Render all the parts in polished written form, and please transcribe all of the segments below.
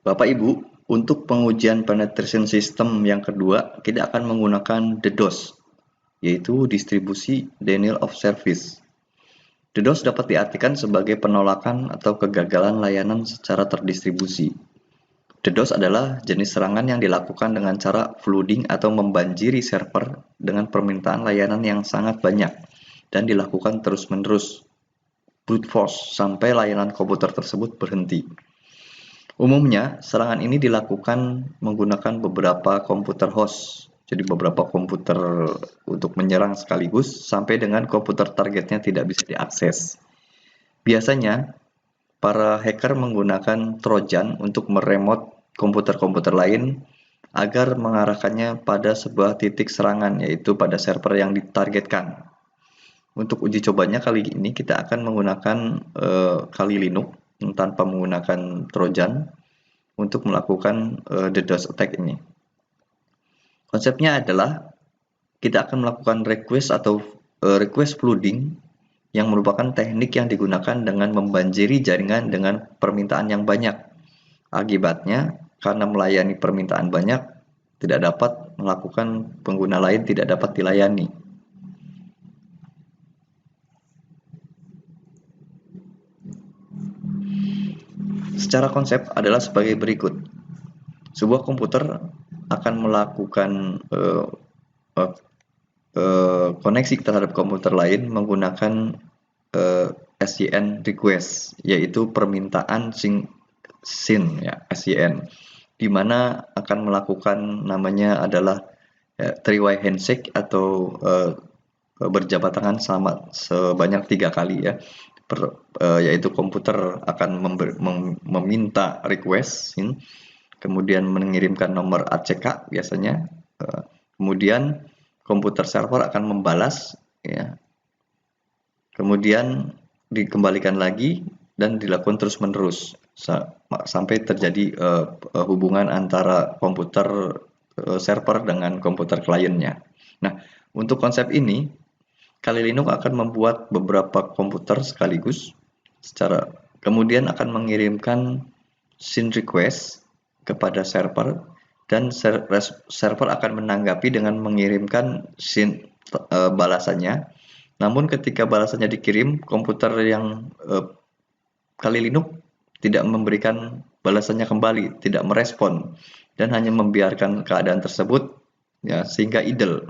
Bapak Ibu, untuk pengujian penetration system yang kedua, kita akan menggunakan DDoS, yaitu distribusi denial of service. DDoS dapat diartikan sebagai penolakan atau kegagalan layanan secara terdistribusi. DDoS adalah jenis serangan yang dilakukan dengan cara flooding atau membanjiri server dengan permintaan layanan yang sangat banyak dan dilakukan terus-menerus brute force sampai layanan komputer tersebut berhenti. Umumnya, serangan ini dilakukan menggunakan beberapa komputer host, jadi beberapa komputer untuk menyerang sekaligus sampai dengan komputer targetnya tidak bisa diakses. Biasanya, para hacker menggunakan Trojan untuk meremote komputer-komputer lain agar mengarahkannya pada sebuah titik serangan, yaitu pada server yang ditargetkan. Untuk uji cobanya kali ini kita akan menggunakan Kali Linux tanpa menggunakan Trojan untuk melakukan DDoS attack ini. Konsepnya adalah kita akan melakukan request atau request flooding yang merupakan teknik yang digunakan dengan membanjiri jaringan dengan permintaan yang banyak. Akibatnya, karena melayani permintaan banyak, tidak dapat melakukan pengguna lain tidak dapat dilayani. Secara konsep adalah sebagai berikut. Sebuah komputer akan melakukan koneksi terhadap komputer lain menggunakan SYN request, yaitu permintaan SYN ya, SYN, di mana akan melakukan namanya adalah three-way handshake atau berjabat tangan sebanyak 3 kali ya. Yaitu komputer akan meminta request, kemudian mengirimkan nomor ACK biasanya, kemudian komputer server akan membalas, ya, kemudian dikembalikan lagi dan dilakukan terus-menerus sampai terjadi hubungan antara komputer server dengan komputer kliennya. Nah, untuk konsep ini, Kali Linux akan membuat beberapa komputer sekaligus kemudian akan mengirimkan SYN request kepada server dan server akan menanggapi dengan mengirimkan SYN balasannya. Namun ketika balasannya dikirim, komputer yang Kali Linux tidak memberikan balasannya kembali, tidak merespon dan hanya membiarkan keadaan tersebut ya, sehingga idle.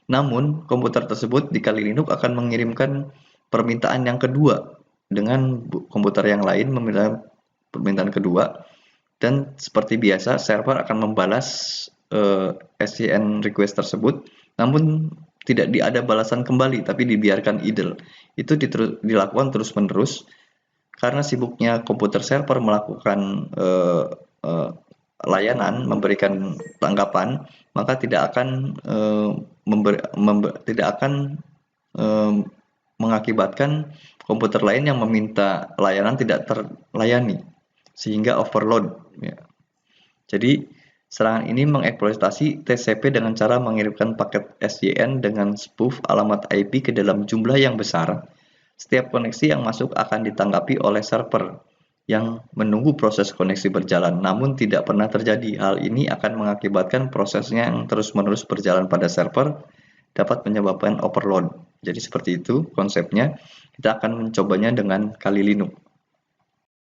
Namun, komputer tersebut di Kali Linux akan mengirimkan permintaan yang kedua dengan komputer yang lain meminta permintaan kedua, dan seperti biasa server akan membalas SYN request tersebut, namun tidak ada balasan kembali tapi dibiarkan idle. Itu dilakukan terus-menerus karena sibuknya komputer server melakukan layanan, memberikan tanggapan, maka tidak akan mengakibatkan komputer lain yang meminta layanan tidak terlayani sehingga overload ya. Jadi serangan ini mengeksploitasi TCP dengan cara mengirimkan paket SYN dengan spoof alamat IP ke dalam jumlah yang besar. Setiap koneksi yang masuk akan ditanggapi oleh server yang menunggu proses koneksi berjalan, namun tidak pernah terjadi. Hal ini akan mengakibatkan prosesnya yang terus-menerus berjalan pada server dapat menyebabkan overload. Jadi seperti itu konsepnya. Kita akan mencobanya dengan Kali Linux.